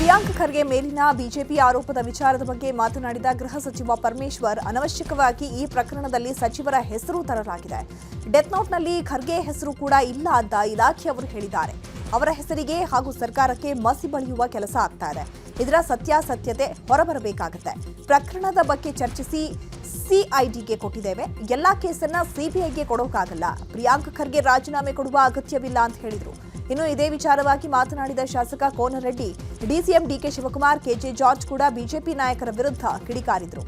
ಪ್ರಿಯಾಂಕ್ ಖರ್ಗೆ ಮೇಲಿನ ಬಿಜೆಪಿ ಆರೋಪದ ವಿಚಾರದ ಬಗ್ಗೆ ಮಾತನಾಡಿದ ಗೃಹ ಸಚಿವ ಪರಮೇಶ್ವರ್, ಅನವಶ್ಯಕವಾಗಿ ಈ ಪ್ರಕರಣದಲ್ಲಿ ಸಚಿವರ ಹೆಸರು ತರಲಾಗಿದೆ. ಡೆತ್ ನೋಟ್ನಲ್ಲಿ ಖರ್ಗೆ ಹೆಸರು ಕೂಡ ಇಲ್ಲ ಅಂತ ಇಲಾಖೆಯವರು ಹೇಳಿದ್ದಾರೆ. ಅವರ ಹೆಸರಿಗೆ ಹಾಗೂ ಸರ್ಕಾರಕ್ಕೆ ಮಸಿ ಬಳಿಯುವ ಕೆಲಸ ಆಗ್ತಾ ಇದೆ. ಇದರ ಸತ್ಯಾಸತ್ಯತೆ ಹೊರಬರಬೇಕಾಗುತ್ತೆ. ಪ್ರಕರಣದ ಬಗ್ಗೆ ಚರ್ಚಿಸಿ ಸಿಐಡಿಗೆ ಕೊಟ್ಟಿದ್ದೇವೆ. ಎಲ್ಲಾ ಕೇಸನ್ನ ಸಿಬಿಐಗೆ ಕೊಡೋಕ್ಕಾಗಲ್ಲ. ಪ್ರಿಯಾಂಕ್ ಖರ್ಗೆ ರಾಜೀನಾಮೆ ಕೊಡುವ ಅಗತ್ಯವಿಲ್ಲ ಅಂತ ಹೇಳಿದ್ರು. ಇನ್ನು ಇದೇ ವಿಚಾರವಾಗಿ ಮಾತನಾಡಿದ ಶಾಸಕ Konareddy, DCM DK Shivakumar, KJ George ಕೂಡ ಬಿಜೆಪಿ ನಾಯಕರ ವಿರುದ್ಧ ಕಿಡಿಕಾರಿದ್ರು.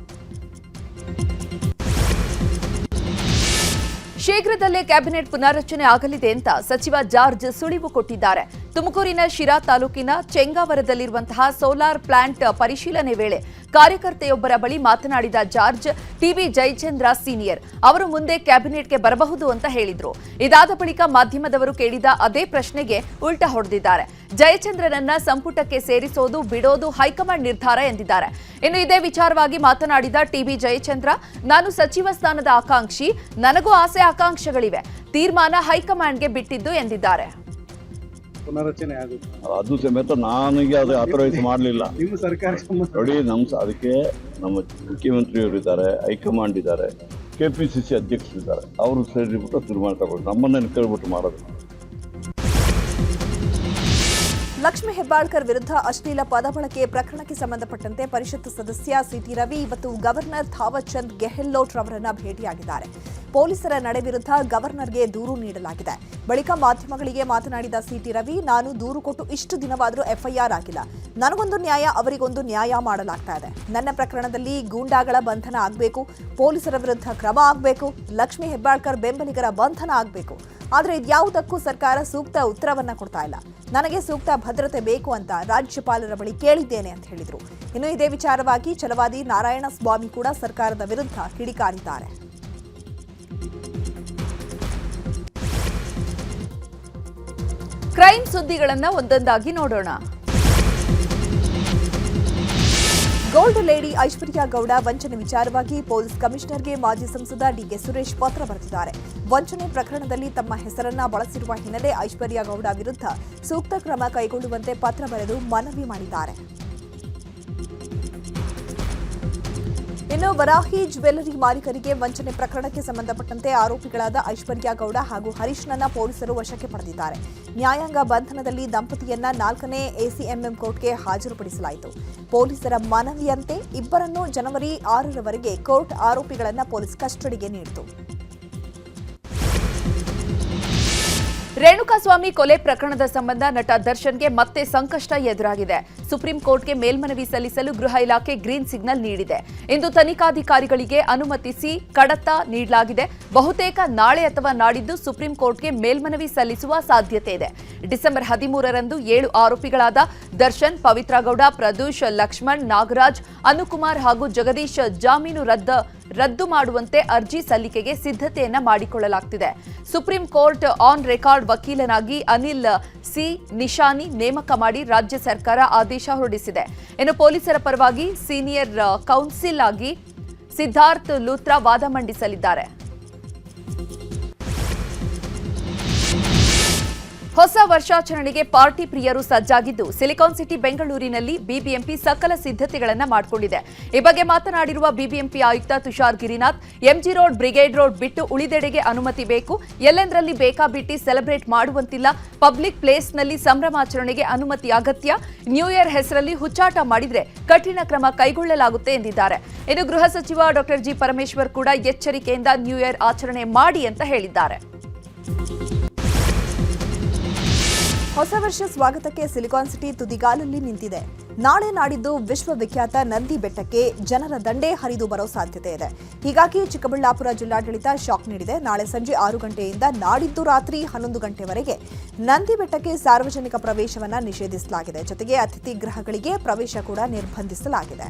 ಶೀಘ್ರದಲ್ಲೇ ಕ್ಯಾಬಿನೆಟ್ ಪುನಾರಚನೆ ಆಗಲಿದೆ ಅಂತ ಸಚಿವ ಜಾರ್ಜ್ ಸುಳಿವು ಕೊಟ್ಟಿದ್ದಾರೆ. ತುಮಕೂರಿನ ಶಿರಾ ತಾಲೂಕಿನ ಚೆಂಗಾವರದಲ್ಲಿರುವಂತಹ ಸೋಲಾರ್ ಪ್ಲಾಂಟ್ ಪರಿಶೀಲನೆ ವೇಳೆ ಕಾರ್ಯಕರ್ತೆಯೊಬ್ಬರ ಬಳಿ ಮಾತನಾಡಿದ ಜಾರ್ಜ್, ಟಿಬಿ ಜಯಚಂದ್ರ ಸೀನಿಯರ್ ಅವರು ಮುಂದೆ ಕ್ಯಾಬಿನೆಟ್ಗೆ ಬರಬಹುದು ಅಂತ ಹೇಳಿದ್ರು. ಇದಾದ ಬಳಿಕ ಮಾಧ್ಯಮದವರು ಕೇಳಿದ ಅದೇ ಪ್ರಶ್ನೆಗೆ ಉಲ್ಟಾ ಹೊಡೆದಿದ್ದಾರೆ. ಜಯಚಂದ್ರನನ್ನ ಸಂಪುಟಕ್ಕೆ ಸೇರಿಸೋದು ಬಿಡೋದು ಹೈಕಮಾಂಡ್ ನಿರ್ಧಾರ ಎಂದಿದ್ದಾರೆ. ಇನ್ನು ಇದೇ ವಿಚಾರವಾಗಿ ಮಾತನಾಡಿದ ಟಿಬಿ ಜಯಚಂದ್ರ, ನಾನು ಸಚಿವ ಸ್ಥಾನದ ಆಕಾಂಕ್ಷಿ, ನನಗೂ ಆಸೆ ಆಕಾಂಕ್ಷೆಗಳಿವೆ, ತೀರ್ಮಾನ ಹೈಕಮಾಂಡ್ಗೆ ಬಿಟ್ಟಿದ್ದು ಎಂದಿದ್ದಾರೆ. ಪುನರಚನೆ ಆಗುತ್ತೆ ಅದು ಸಮೇತ ನನಗೆ ಅದು ಅಥರೈಸ್ ಮಾಡಲಿಲ್ಲ. ನಿಮ್ಮ ಸರ್ಕಾರ ನೋಡಿ, ಅದಕ್ಕೆ ನಮ್ಮ ಮುಖ್ಯಮಂತ್ರಿಯವರು ಇದ್ದಾರೆ, ಹೈಕಮಾಂಡ್ ಇದ್ದಾರೆ, ಕೆಪಿಸಿಸಿ ಅಧ್ಯಕ್ಷರಿದ್ದಾರೆ. ಅವರು ಸೇರಿಬಿಟ್ಟು ತೀರ್ಮಾನ ತಗೊಂಡು ನಮ್ಮನ್ನ ಕೇಳ್ಬಿಟ್ಟು ಮಾಡೋದು. ಲಕ್ಷ್ಮೀ ಹೆಬ್ಬಾಳ್ಕರ್ ವಿರುದ್ಧ ಅಶ್ಲೀಲ ಪದ ಬಳಕೆ ಪ್ರಕರಣಕ್ಕೆ ಸಂಬಂಧಪಟ್ಟಂತೆ ಪರಿಷತ್ ಸದಸ್ಯ ಸಿಟಿ ರವಿ ಇವತ್ತು ಗವರ್ನರ್ ಥಾವರ್ ಚಂದ್ ಗೆಹ್ಲೋಟ್ ರವರನ್ನ ಭೇಟಿಯಾಗಿದ್ದಾರೆ. ಪೊಲೀಸರ ನಡೆ ವಿರುದ್ಧ ಗವರ್ನರ್ಗೆ ದೂರು ನೀಡಲಾಗಿದೆ. ಬಳಿಕ ಮಾಧ್ಯಮಗಳಿಗೆ ಮಾತನಾಡಿದ ಸಿಟಿ ರವಿ, ನಾನು ದೂರು ಕೊಟ್ಟು ಇಷ್ಟು ದಿನವಾದರೂ ಎಫ್ಐಆರ್ ಆಗಿಲ್ಲ. ನನಗೊಂದು ನ್ಯಾಯ, ಅವರಿಗೊಂದು ನ್ಯಾಯ ಮಾಡಲಾಗ್ತಾ ಇದೆ. ನನ್ನ ಪ್ರಕರಣದಲ್ಲಿ ಗೂಂಡಾಗಳ ಬಂಧನ ಆಗಬೇಕು, ಪೊಲೀಸರ ವಿರುದ್ಧ ಕ್ರಮ ಆಗಬೇಕು, ಲಕ್ಷ್ಮೀ ಹೆಬ್ಬಾಳ್ಕರ್ ಬೆಂಬಲಿಗರ ಬಂಧನ ಆಗಬೇಕು. ಆದರೆ ಇದ್ಯಾವುದಕ್ಕೂ ಸರ್ಕಾರ ಸೂಕ್ತ ಉತ್ತರವನ್ನ ಕೊಡ್ತಾ ಇಲ್ಲ. ನನಗೆ ಸೂಕ್ತ ಭದ್ರತೆ ಬೇಕು ಅಂತ ರಾಜ್ಯಪಾಲರ ಬಳಿ ಕೇಳಿದ್ದೇನೆ ಅಂತ ಹೇಳಿದರು. ಇನ್ನು ಇದೇ ವಿಚಾರವಾಗಿ ಛಲವಾದಿ ನಾರಾಯಣ ಸ್ವಾಮಿ ಕೂಡ ಸರ್ಕಾರದ ವಿರುದ್ಧ ಕಿಡಿಕಾರಿದ್ದಾರೆ. ಕ್ರೈಮ್ ಸುದ್ದಿಗಳನ್ನ ಒಂದೊಂದಾಗಿ ನೋಡೋಣ. ಗೋಲ್ಡ್ ಲೇಡಿ ಐಶ್ವರ್ಯ ಗೌಡ ವಂಚನೆ ವಿಚಾರವಾಗಿ ಪೊಲೀಸ್ ಕಮಿಷನರ್ಗೆ ಮಾಜಿ ಸಂಸದ ಡಿಕೆ ಸುರೇಶ್ ಪತ್ರ ಬರೆದಿದ್ದಾರೆ. ವಂಚನೆ ಪ್ರಕರಣದಲ್ಲಿ ತಮ್ಮ ಹೆಸರನ್ನ ಬಳಸಿರುವ ಹಿನ್ನೆಲೆ ಐಶ್ವರ್ಯ ಗೌಡ ವಿರುದ್ಧ ಸೂಕ್ತ ಕ್ರಮ ಕೈಗೊಳ್ಳುವಂತೆ ಪತ್ರ ಬರೆದು ಮನವಿ ಮಾಡಿದ್ದಾರೆ. ಇನ್ನು ವರಾಹಿ ಜ್ಯುವೆಲ್ಲರಿ ಮಾಲೀಕರಿಗೆ ವಂಚನೆ ಪ್ರಕರಣಕ್ಕೆ ಸಂಬಂಧಪಟ್ಟಂತೆ ಆರೋಪಿಗಳಾದ ಐಶ್ವರ್ಯ ಗೌಡ ಹಾಗೂ ಹರೀಶ್ನನ್ನ ಪೊಲೀಸರು ವಶಕ್ಕೆ ಪಡೆದಿದ್ದಾರೆ. ನ್ಯಾಯಾಂಗ ಬಂಧನದಲ್ಲಿ ದಂಪತಿಯನ್ನ 4ನೇ ಎಸಿಎಂಎಂ ಕೋರ್ಟ್ಗೆ ಹಾಜರುಪಡಿಸಲಾಯಿತು. ಪೊಲೀಸರ ಮನವಿಯಂತೆ ಇಬ್ಬರನ್ನು ಜನವರಿ 6ರವರೆಗೆ ಕೋರ್ಟ್ ಆರೋಪಿಗಳನ್ನ ಪೊಲೀಸ್ ಕಸ್ಟಡಿಗೆ ನೀಡಿತು. ರೇಣುಕಾಸ್ವಾಮಿ ಕೊಲೆ ಪ್ರಕರಣದ ಸಂಬಂಧ ನಟ ದರ್ಶನ್ಗೆ ಮತ್ತೆ ಸಂಕಷ್ಟ ಎದುರಾಗಿದೆ. ಸುಪ್ರೀಂ ಕೋರ್ಟ್ಗೆ ಮೇಲ್ಮನವಿ ಸಲ್ಲಿಸಲು ಗೃಹ ಇಲಾಖೆ ಗ್ರೀನ್ ಸಿಗ್ನಲ್ ನೀಡಿದೆ. ಇಂದು ತನಿಖಾಧಿಕಾರಿಗಳಿಗೆ ಅನುಮತಿಸಿ ಕಡತ ನೀಡಲಾಗಿದೆ. ಬಹುತೇಕ ನಾಳೆ ಅಥವಾ ನಾಡಿದ್ದು ಸುಪ್ರೀಂ ಕೋರ್ಟ್ಗೆ ಮೇಲ್ಮನವಿ ಸಲ್ಲಿಸುವ ಸಾಧ್ಯತೆ ಇದೆ. ಡಿಸೆಂಬರ್ 13ರಂದು 7 ಆರೋಪಿಗಳಾದ ದರ್ಶನ್, ಪವಿತ್ರ ಗೌಡ, ಪ್ರದೂಷ್, ಲಕ್ಷ್ಮಣ್, ನಾಗರಾಜ್, ಅನುಕುಮಾರ್ ಹಾಗೂ ಜಗದೀಶ್ ಜಾಮೀನು ರದ್ದು ಮಾಡುವಂತೆ ಅರ್ಜಿ ಸಲ್ಲಿಕೆಗೆ ಸಿದ್ಧತೆಯನ್ನ ಮಾಡಿಕೊಳ್ಳಲಾಗುತ್ತಿದೆ. ಸುಪ್ರೀಂ ಕೋರ್ಟ್ ಆನ್ ರೆಕಾರ್ಡ್ ವಕೀಲನಾಗಿ ಅನಿಲ್ ಸಿ ನಿಶಾನಿ ನೇಮಕ ಮಾಡಿ ರಾಜ್ಯ ಸರ್ಕಾರ ಆದೇಶ ಹೊರಡಿಸಿದೆ. ಇನ್ನು ಪೊಲೀಸರ ಪರವಾಗಿ ಸೀನಿಯರ್ ಕೌನ್ಸಿಲ್ ಆಗಿ ಸಿದ್ಧಾರ್ಥ್ ಲೂತ್ರಾ ವಾದ ಮಂಡಿಸಲಿದ್ದಾರೆ. ಹೊಸ ವರ್ಷಾಚರಣೆಗೆ ಪಾರ್ಟಿ ಪ್ರಿಯರು ಸಜ್ಜಾಗಿದ್ದು ಸಿಲಿಕಾನ್ ಸಿಟಿ ಬೆಂಗಳೂರಿನಲ್ಲಿ ಬಿಬಿಎಂಪಿ ಸಕಲ ಸಿದ್ಧತೆಗಳನ್ನು ಮಾಡಿಕೊಂಡಿದೆ. ಈ ಬಗ್ಗೆ ಮಾತನಾಡಿರುವ ಬಿಬಿಎಂಪಿ ಆಯುಕ್ತ Tushar Girinath, MG road, brigade road ಬಿಟ್ಟು ಉಳಿದೆಡೆಗೆ ಅನುಮತಿ ಬೇಕು. ಎಲ್ಲೆಂದರಲ್ಲಿ ಬೇಕಾಬಿಟ್ಟಿ ಸೆಲೆಬ್ರೇಟ್ ಮಾಡುವಂತಿಲ್ಲ. ಪಬ್ಲಿಕ್ ಪ್ಲೇಸ್ನಲ್ಲಿ ಸಂಭ್ರಮಾಚರಣೆಗೆ ಅನುಮತಿ ಅಗತ್ಯ. ನ್ಯೂ ಇಯರ್ ಹೆಸರಲ್ಲಿ ಹುಚ್ಚಾಟ ಮಾಡಿದ್ರೆ ಕಠಿಣ ಕ್ರಮ ಕೈಗೊಳ್ಳಲಾಗುತ್ತೆ ಎಂದಿದ್ದಾರೆ. ಇನ್ನು ಗೃಹ ಸಚಿವ ಡಾಕ್ಟರ್ ಜಿ ಪರಮೇಶ್ವರ್ ಕೂಡ ಎಚ್ಚರಿಕೆಯಿಂದ ನ್ಯೂ ಇಯರ್ ಆಚರಣೆ ಮಾಡಿ ಅಂತ ಹೇಳಿದ್ದಾರೆ. ಹೊಸ ವರ್ಷ ಸ್ವಾಗತಕ್ಕೆ ಸಿಲಿಕಾನ್ ಸಿಟಿ ತುದಿಗಾಲಲ್ಲಿ ನಿಂತಿದೆ. ನಾಳೆ ನಾಡಿದ್ದು ವಿಶ್ವವಿಖ್ಯಾತ ನಂದಿ ಬೆಟ್ಟಕ್ಕೆ ಜನರ ದಂಡೇ ಹರಿದು ಬರೋ ಸಾಧ್ಯತೆ ಇದೆ. ಹೀಗಾಗಿ ಚಿಕ್ಕಬಳ್ಳಾಪುರ ಜಿಲ್ಲಾಡಳಿತ ಶಾಕ್ ನೀಡಿದೆ. ನಾಳೆ ಸಂಜೆ 6 ಗಂಟೆಯಿಂದ ನಾಡಿದ್ದು ರಾತ್ರಿ 11 ಗಂಟೆವರೆಗೆ ನಂದಿ ಬೆಟ್ಟಕ್ಕೆ ಸಾರ್ವಜನಿಕ ಪ್ರವೇಶವನ್ನು ನಿಷೇಧಿಸಲಾಗಿದೆ. ಜೊತೆಗೆ ಅತಿಥಿ ಗೃಹಗಳಿಗೆ ಪ್ರವೇಶ ಕೂಡ ನಿರ್ಬಂಧಿಸಲಾಗಿದೆ.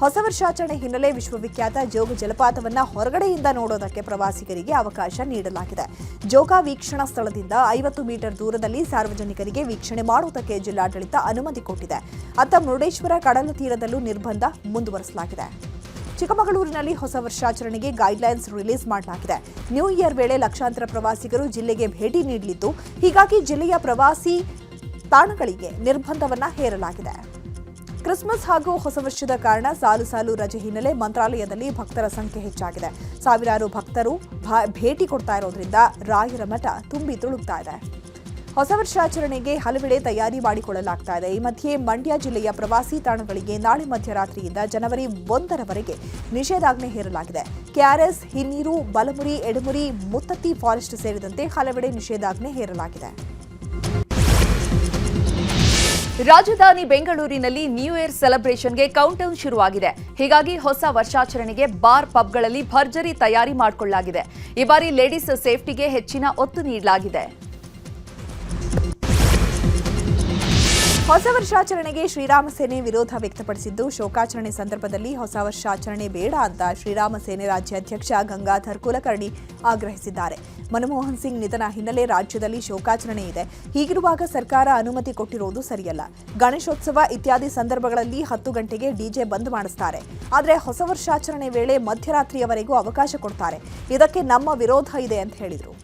ಹೊಸ ವರ್ಷಾಚರಣೆ ಹಿನ್ನೆಲೆ ವಿಶ್ವವಿಖ್ಯಾತ ಜೋಗ ಜಲಪಾತವನ್ನು ಹೊರಗಡೆಯಿಂದ ನೋಡೋದಕ್ಕೆ ಪ್ರವಾಸಿಗರಿಗೆ ಅವಕಾಶ ನೀಡಲಾಗಿದೆ. ಜೋಗ ವೀಕ್ಷಣಾ ಸ್ಥಳದಿಂದ 50 ಮೀಟರ್ ದೂರದಲ್ಲಿ ಸಾರ್ವಜನಿಕರಿಗೆ ವೀಕ್ಷಣೆ ಮಾಡುವುದಕ್ಕೆ ಜಿಲ್ಲಾಡಳಿತ ಅನುಮತಿ ಕೊಟ್ಟಿದೆ. ಅತ್ತ ಮುರುಡೇಶ್ವರ ಕಡಲ ತೀರದಲ್ಲೂ ನಿರ್ಬಂಧ ಮುಂದುವರಿಸಲಾಗಿದೆ. ಚಿಕ್ಕಮಗಳೂರಿನಲ್ಲಿ ಹೊಸ ವರ್ಷಾಚರಣೆಗೆ ಗೈಡ್ಲೈನ್ಸ್ ರಿಲೀಸ್ ಮಾಡಲಾಗಿದೆ. ನ್ಯೂ ಇಯರ್ ವೇಳೆ ಲಕ್ಷಾಂತರ ಪ್ರವಾಸಿಗರು ಜಿಲ್ಲೆಗೆ ಭೇಟಿ ನೀಡಲಿದ್ದು, ಹೀಗಾಗಿ ಜಿಲ್ಲೆಯ ಪ್ರವಾಸಿ ತಾಣಗಳಿಗೆ ನಿರ್ಬಂಧವನ್ನು ಹೇರಲಾಗಿದೆ. ಕ್ರಿಸ್ಮಸ್ ಹಾಗೂ ಹೊಸ ವರ್ಷದ ಕಾರಣ ಸಾಲು ರಜೆ ಹಿನ್ನೆಲೆ ಮಂತ್ರಾಲಯದಲ್ಲಿ ಭಕ್ತರ ಸಂಖ್ಯೆ ಹೆಚ್ಚಾಗಿದೆ. ಸಾವಿರಾರು ಭಕ್ತರು ಭೇಟಿ ಕೊಡ್ತಾ ಇರೋದ್ರಿಂದ ರಾಯರ ಮಠ ತುಂಬಿ ತುಳುಕ್ತಾ ಇದೆ. ಹೊಸ ವರ್ಷಾಚರಣೆಗೆ ಹಲವೆಡೆ ತಯಾರಿ ಮಾಡಿಕೊಳ್ಳಲಾಗ್ತಾ ಇದೆ. ಈ ಮಧ್ಯೆ ಮಂಡ್ಯ ಜಿಲ್ಲೆಯ ಪ್ರವಾಸಿ ತಾಣಗಳಿಗೆ ನಾಳೆ ಮಧ್ಯರಾತ್ರಿಯಿಂದ ಜನವರಿ 1ರವರೆಗೆ ನಿಷೇಧಾಜ್ಞೆ ಹೇರಲಾಗಿದೆ. ಕೆಆರ್ಎಸ್, ಹಿನ್ನೀರು, ಬಲಮುರಿ, ಎಡಮುರಿ, ಮುತ್ತತ್ತಿ ಫಾರೆಸ್ಟ್ ಸೇರಿದಂತೆ ಹಲವೆಡೆ ನಿಷೇಧಾಜ್ಞೆ ಹೇರಲಾಗಿದೆ. ರಾಜಧಾನಿ ಬೆಂಗಳೂರಿನಲ್ಲಿ ನ್ಯೂ ಇಯರ್ ಸೆಲೆಬ್ರೇಷನ್ಗೆ ಕೌಂಟ್ಡೌನ್ ಶುರುವಾಗಿದೆ. ಹೀಗಾಗಿ ಹೊಸ ವರ್ಷಾಚರಣೆಗೆ ಬಾರ್ ಪಬ್ಗಳಲ್ಲಿ ಭರ್ಜರಿ ತಯಾರಿ ಮಾಡಿಕೊಳ್ಳಲಾಗಿದೆ. ಈ ಬಾರಿ ಲೇಡೀಸ್ ಸೇಫ್ಟಿಗೆ ಹೆಚ್ಚಿನ ಒತ್ತು ನೀಡಲಾಗಿದೆ. ಹೊಸ ವರ್ಷಾಚರಣೆಗೆ ಶ್ರೀರಾಮ ಸೇನೆ ವಿರೋಧ ವ್ಯಕ್ತಪಡಿಸಿದ್ದು, ಶೋಕಾಚರಣೆ ಸಂದರ್ಭದಲ್ಲಿ ಹೊಸ ವರ್ಷಾಚರಣೆ ಬೇಡ ಅಂತ ಶ್ರೀರಾಮ ಸೇನೆ ರಾಜ್ಯಾಧ್ಯಕ್ಷ ಗಂಗಾಧರ್ ಕುಲಕರ್ಣಿ ಆಗ್ರಹಿಸಿದ್ದಾರೆ. ಮನಮೋಹನ್ ಸಿಂಗ್ ನಿಧನ ಹಿನ್ನೆಲೆ ರಾಜ್ಯದಲ್ಲಿ ಶೋಕಾಚರಣೆ ಇದೆ. ಹೀಗಿರುವಾಗ ಸರ್ಕಾರ ಅನುಮತಿ ಕೊಟ್ಟಿರುವುದು ಸರಿಯಲ್ಲ. ಗಣೇಶೋತ್ಸವ ಇತ್ಯಾದಿ ಸಂದರ್ಭಗಳಲ್ಲಿ 10 ಗಂಟೆಗೆ ಡಿಜೆ ಬಂದ್ ಮಾಡಿಸ್ತಾರೆ. ಆದರೆ ಹೊಸ ವರ್ಷಾಚರಣೆ ವೇಳೆ ಮಧ್ಯರಾತ್ರಿಯವರೆಗೂ ಅವಕಾಶ ಕೊಡ್ತಾರೆ. ಇದಕ್ಕೆ ನಮ್ಮ ವಿರೋಧ ಇದೆ ಅಂತ ಹೇಳಿದರು.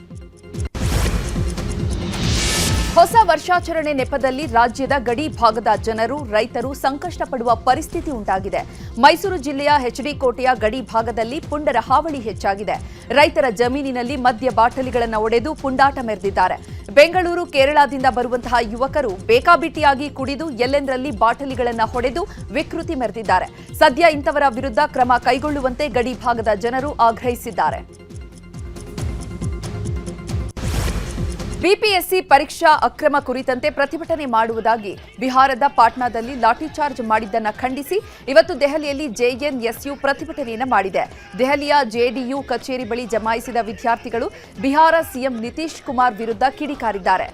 ಹೊಸ ವರ್ಷಾಚರಣೆ ನೆಪದಲ್ಲಿ ರಾಜ್ಯದ ಗಡಿ ಭಾಗದ ಜನರು, ರೈತರು ಸಂಕಷ್ಟ ಪಡುವ ಪರಿಸ್ಥಿತಿ ಉಂಟಾಗಿದೆ. ಮೈಸೂರು ಜಿಲ್ಲೆಯ ಎಚ್ಡಿ ಕೋಟೆಯ ಗಡಿ ಭಾಗದಲ್ಲಿ ಪುಂಡರ ಹಾವಳಿ ಹೆಚ್ಚಾಗಿದೆ. ರೈತರ ಜಮೀನಿನಲ್ಲಿ ಮದ್ಯ ಬಾಟಲಿಗಳನ್ನು ಒಡೆದು ಪುಂಡಾಟ ಮೆರೆದಿದ್ದಾರೆ. ಬೆಂಗಳೂರು, ಕೇರಳದಿಂದ ಬರುವಂತಹ ಯುವಕರು ಬೇಕಾಬಿಟ್ಟಿಯಾಗಿ ಕುಡಿದು ಎಲ್ಲೆಂದರಲ್ಲಿ ಬಾಟಲಿಗಳನ್ನು ಹೊಡೆದು ವಿಕೃತಿ ಮೆರೆದಿದ್ದಾರೆ. ಸದ್ಯ ಇಂಥವರ ವಿರುದ್ಧ ಕ್ರಮ ಕೈಗೊಳ್ಳುವಂತೆ ಗಡಿ ಭಾಗದ ಜನರು ಆಗ್ರಹಿಸಿದ್ದಾರೆ. ಬಿಪಿಎಸ್ಸಿ ಪರೀಕ್ಷಾ ಅಕ್ರಮ ಕುರಿತಂತೆ ಪ್ರತಿಭಟನೆ ಮಾಡುವುದಾಗಿ ಬಿಹಾರದ ಪಾಟ್ನಾದಲ್ಲಿ ಲಾಠಿಚಾರ್ಜ್ ಮಾಡಿದ್ದನ್ನ ಖಂಡಿಸಿ ಇವತ್ತು ದೆಹಲಿಯಲ್ಲಿ ಜೆಎನ್ಎಸ್ಯು ಪ್ರತಿಭಟನೆಯನ್ನು ಮಾಡಿದೆ. ದೆಹಲಿಯ ಜೆಡಿಯು ಕಚೇರಿ ಬಳಿ ಜಮಾಯಿಸಿದ ವಿದ್ಯಾರ್ಥಿಗಳು ಬಿಹಾರ ಸಿಎಂ ನಿತೀಶ್ ಕುಮಾರ್ ವಿರುದ್ಧ ಕಿಡಿಕಾರಿದ್ದಾರೆ.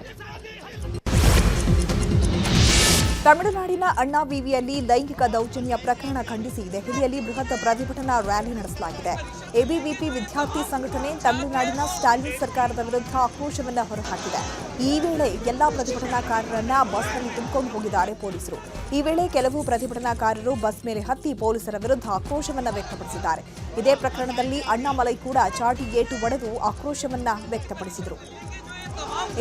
ತಮಿಳುನಾಡಿನ ಅಣ್ಣಾ ವಿವಿಯಲ್ಲಿ ಲೈಂಗಿಕ ದೌರ್ಜನ್ಯ ಪ್ರಕರಣ ಖಂಡಿಸಿ ದೆಹಲಿಯಲ್ಲಿ ಬೃಹತ್ ಪ್ರತಿಭಟನಾ ರ್ಯಾಲಿ ನಡೆಸಲಾಗಿದೆ. ಎಬಿವಿಪಿ ವಿದ್ಯಾರ್ಥಿ ಸಂಘಟನೆ ತಮಿಳುನಾಡಿನ ಸ್ಟಾಲಿನ್ ಸರ್ಕಾರದ ವಿರುದ್ಧ ಆಕ್ರೋಶವನ್ನು ಹೊರಹಾಕಿದೆ. ಈ ವೇಳೆ ಎಲ್ಲಾ ಪ್ರತಿಭಟನಾಕಾರರನ್ನ ಬಸ್ನಲ್ಲಿ ತುಂಬಿಕೊಂಡು ಹೋಗಿದ್ದಾರೆ ಪೊಲೀಸರು. ಈ ವೇಳೆ ಕೆಲವು ಪ್ರತಿಭಟನಾಕಾರರು ಬಸ್ ಮೇಲೆ ಹತ್ತಿ ಪೊಲೀಸರ ವಿರುದ್ಧ ಆಕ್ರೋಶವನ್ನು ವ್ಯಕ್ತಪಡಿಸಿದ್ದಾರೆ. ಇದೇ ಪ್ರಕರಣದಲ್ಲಿ ಅಣ್ಣಾಮಲೈ ಕೂಡ ಚಾಟಿ ಏಟು ಒಡೆದು ಆಕ್ರೋಶವನ್ನು ವ್ಯಕ್ತಪಡಿಸಿದರು.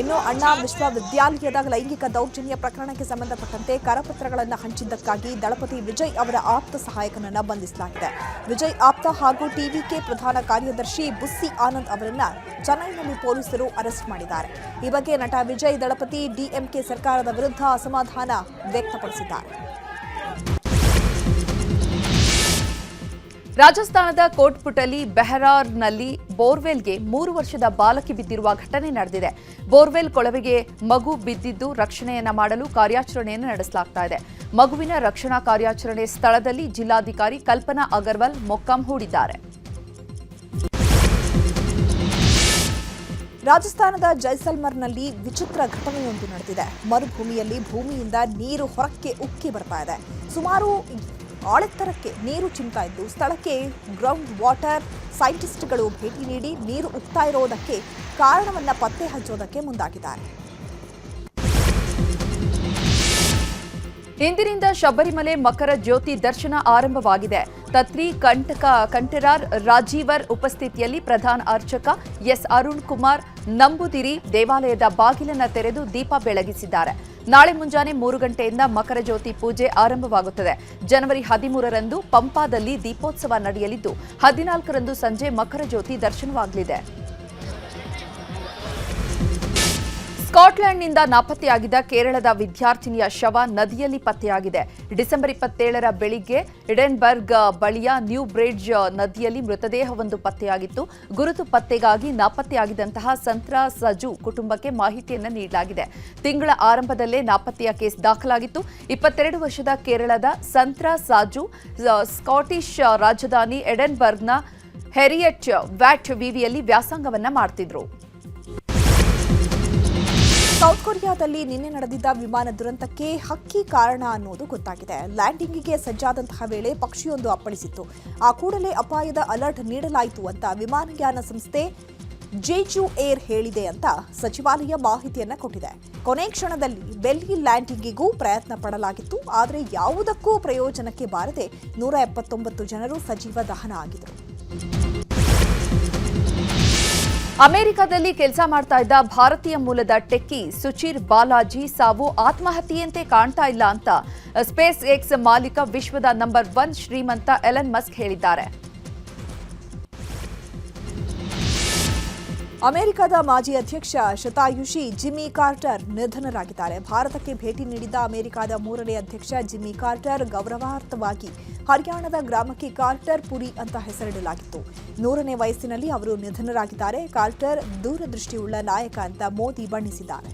ಇನ್ನು ಅಣ್ಣಾ ವಿಶ್ವವಿದ್ಯಾಲಯದ ಲೈಂಗಿಕ ದೌರ್ಜನ್ಯ ಪ್ರಕರಣಕ್ಕೆ ಸಂಬಂಧಪಟ್ಟಂತೆ ಕರಪತ್ರಗಳನ್ನು ಹಂಚಿದ್ದಕ್ಕಾಗಿ ದಳಪತಿ ವಿಜಯ್ ಅವರ ಆಪ್ತ ಸಹಾಯಕನನ್ನ ಬಂಧಿಸಲಾಗಿದೆ. ವಿಜಯ್ ಆಪ್ತ ಹಾಗೂ ಟಿವಿಕೆ ಪ್ರಧಾನ ಕಾರ್ಯದರ್ಶಿ ಬುಸ್ಸಿ ಆನಂದ್ ಅವರನ್ನ ಚೆನ್ನೈನಲ್ಲಿ ಪೊಲೀಸರು ಅರೆಸ್ಟ್ ಮಾಡಿದ್ದಾರೆ. ಈ ಬಗ್ಗೆ ನಟ ವಿಜಯ್ ದಳಪತಿ ಡಿಎಂಕೆ ಸರ್ಕಾರದ ವಿರುದ್ಧ ಅಸಮಾಧಾನ ವ್ಯಕ್ತಪಡಿಸಿದ್ದಾರೆ. ರಾಜಸ್ಥಾನದ ಕೋಟ್ಪುಟಲಿ ಬೆಹರಾರ್ನಲ್ಲಿ ಬೋರ್ವೆಲ್ಗೆ 3 ವರ್ಷದ ಬಾಲಕಿ ಬಿದ್ದಿರುವ ಘಟನೆ ನಡೆದಿದೆ. ಬೋರ್ವೆಲ್ ಕೊಳವೆಗೆ ಮಗು ಬಿದ್ದಿದ್ದು ರಕ್ಷಣೆಯನ್ನ ಮಾಡಲು ಕಾರ್ಯಾಚರಣೆಯನ್ನು ನಡೆಸಲಾಗ್ತಾ ಇದೆ. ಮಗುವಿನ ರಕ್ಷಣಾ ಕಾರ್ಯಾಚರಣೆ ಸ್ಥಳದಲ್ಲಿ ಜಿಲ್ಲಾಧಿಕಾರಿ ಕಲ್ಪನಾ ಅಗರ್ವಾಲ್ ಮೊಕ್ಕಾಂ ಹೂಡಿದ್ದಾರೆ. ರಾಜಸ್ಥಾನದ ಜೈಸಲ್ಮರ್ನಲ್ಲಿ ವಿಚಿತ್ರ ಘಟನೆಯೊಂದು ನಡೆದಿದೆ. ಮರುಭೂಮಿಯಲ್ಲಿ ಭೂಮಿಯಿಂದ ನೀರು ಹೊರಕ್ಕೆ ಉಕ್ಕಿ ಬರ್ತಾ ಇದೆ. ಸುಮಾರು ಆಳೆತ್ತರಕ್ಕೆ ನೀರು ಚಿಮ್ತಾ ಇದ್ದು ಸ್ಥಳಕ್ಕೆ ಗ್ರೌಂಡ್ ವಾಟರ್ ಸೈಂಟಿಸ್ಟ್ಗಳು ಭೇಟಿ ನೀಡಿ ನೀರು ಉಕ್ತಾ ಇರೋದಕ್ಕೆ ಕಾರಣವನ್ನ ಪತ್ತೆ ಹಚ್ಚೋದಕ್ಕೆ ಮುಂದಾಗಿದ್ದಾರೆ. ಇಂದಿನಿಂದ ಶಬರಿಮಲೆ ಮಕರ ಜ್ಯೋತಿ ದರ್ಶನ ಆರಂಭವಾಗಿದೆ. ತತ್ರಿ ಕಂಠರಾರ್ ರಾಜೀವರ್ ಉಪಸ್ಥಿತಿಯಲ್ಲಿ ಪ್ರಧಾನ ಅರ್ಚಕ ಎಸ್ ಅರುಣ್ ಕುಮಾರ್ ನಂಬುದಿರಿ ದೇವಾಲಯದ ಬಾಗಿಲನ್ನ ತೆರೆದು ದೀಪ ಬೆಳಗಿಸಿದ್ದಾರೆ. ನಾಳೆ ಮುಂಜಾನೆ 3 ಗಂಟೆಯಿಂದ ಮಕರ ಜ್ಯೋತಿ ಪೂಜೆ ಆರಂಭವಾಗುತ್ತದೆ. ಜನವರಿ 13ರಂದು ಪಂಪಾದಲ್ಲಿ ದೀಪೋತ್ಸವ ನಡೆಯಲಿದ್ದು 14ರಂದು ಸಂಜೆ ಮಕರ ಜ್ಯೋತಿ ದರ್ಶನವಾಗಲಿದೆ. ಸ್ಕಾಟ್ಲೆಂಡ್ನಿಂದ ನಾಪತ್ತೆಯಾಗಿದ್ದ ಕೇರಳದ ವಿದ್ಯಾರ್ಥಿನಿಯ ಶವ ನದಿಯಲ್ಲಿ ಪತ್ತೆಯಾಗಿದೆ. ಡಿಸೆಂಬರ್ 27ರ ಬೆಳಿಗ್ಗೆ ಎಡೆನ್ಬರ್ಗ್ ಬಳಿಯ ನ್ಯೂ ಬ್ರಿಡ್ಜ್ ನದಿಯಲ್ಲಿ ಮೃತದೇಹವೊಂದು ಪತ್ತೆಯಾಗಿತ್ತು. ಗುರುತು ಪತ್ತೆಗಾಗಿ ನಾಪತ್ತೆಯಾಗಿದ್ದಂತಹ ಸಂತ್ರಾ ಸಜು ಕುಟುಂಬಕ್ಕೆ ಮಾಹಿತಿಯನ್ನು ನೀಡಲಾಗಿದೆ. ತಿಂಗಳ ಆರಂಭದಲ್ಲೇ ನಾಪತ್ತೆಯ ಕೇಸ್ ದಾಖಲಾಗಿತ್ತು. 22 ವರ್ಷದ ಕೇರಳದ ಸಂತ್ರಾ ಸಾಜು ಸ್ಕಾಟಿಷ್ ರಾಜಧಾನಿ ಎಡೆನ್ಬರ್ಗ್ನ ಹೆರಿಯಟ್ ವ್ಯಾಟ್ ವಿವಿಯಲ್ಲಿ ವ್ಯಾಸಂಗವನ್ನ ಮಾಡ್ತಿದ್ರು. ಸೌತ್ ಕೊರಿಯಾದಲ್ಲಿ ನಿನ್ನೆ ನಡೆದಿದ್ದ ವಿಮಾನ ದುರಂತಕ್ಕೆ ಹಕ್ಕಿ ಕಾರಣ ಅನ್ನೋದು ಗೊತ್ತಾಗಿದೆ. ಲ್ಯಾಂಡಿಂಗ್ಗೆ ಸಜ್ಜಾದಂತಹ ವೇಳೆ ಪಕ್ಷಿಯೊಂದು ಅಪ್ಪಳಿಸಿತ್ತು. ಆ ಕೂಡಲೇ ಅಪಾಯದ ಅಲರ್ಟ್ ನೀಡಲಾಯಿತು ಅಂತ ವಿಮಾನಯಾನ ಸಂಸ್ಥೆ ಜೆಜು ಏರ್ ಹೇಳಿದೆ ಅಂತ ಸಚಿವಾಲಯ ಮಾಹಿತಿಯನ್ನ ಕೊಟ್ಟಿದೆ. ಕೊನೆ ಕ್ಷಣದಲ್ಲಿ ಬೆಲ್ಲಿ ಲ್ಯಾಂಡಿಂಗಿಗೂ ಪ್ರಯತ್ನ ಪಡಲಾಗಿತ್ತು. ಆದರೆ ಯಾವುದಕ್ಕೂ ಪ್ರಯೋಜನಕ್ಕೆ ಬಾರದೆ 179 ಜನರು ಸಜೀವ ದಹನ ಆಗಿದ್ರು. ಅಮೆರಿಕದಲ್ಲಿ ಕೆಲಸ ಮಾಡ್ತಾ ಇದ್ದ ಭಾರತೀಯ ಮೂಲದ ಟೆಕ್ಕಿ ಸುಚಿರ್ ಬಾಲಾಜಿ ಸಾವು ಆತ್ಮಹತ್ಯೆಯಂತೆ ಕಾಣ್ತಾ ಇಲ್ಲ ಅಂತ ಸ್ಪೇಸ್ ಎಕ್ಸ್ ಮಾಲೀಕ ವಿಶ್ವದ ನಂಬರ್ 1 ಶ್ರೀಮಂತ ಎಲನ್ ಮಸ್ಕ್ ಹೇಳಿದ್ದಾರೆ. ಅಮೆರಿಕದ ಮಾಜಿ ಅಧ್ಯಕ್ಷ ಶತಾಯುಷಿ ಜಿಮ್ಮಿ ಕಾರ್ಟರ್ ನಿಧನರಾಗಿದ್ದಾರೆ. ಭಾರತಕ್ಕೆ ಭೇಟಿ ನೀಡಿದ್ದ ಅಮೆರಿಕದ 3ನೇ ಅಧ್ಯಕ್ಷ ಜಿಮ್ಮಿ ಕಾರ್ಟರ್ ಗೌರವಾರ್ಥವಾಗಿ ಹರಿಯಾಣದ ಗ್ರಾಮಕ್ಕೆ ಕಾರ್ಟರ್ ಪುರಿ ಅಂತ ಹೆಸರಿಡಲಾಗಿತ್ತು. 100ನೇ ವಯಸ್ಸಿನಲ್ಲಿ ಅವರು ನಿಧನರಾಗಿದ್ದಾರೆ. ಕಾರ್ಟರ್ ದೂರದೃಷ್ಟಿಯುಳ್ಳ ನಾಯಕ ಅಂತ ಮೋದಿ ಬಣ್ಣಿಸಿದ್ದಾರೆ.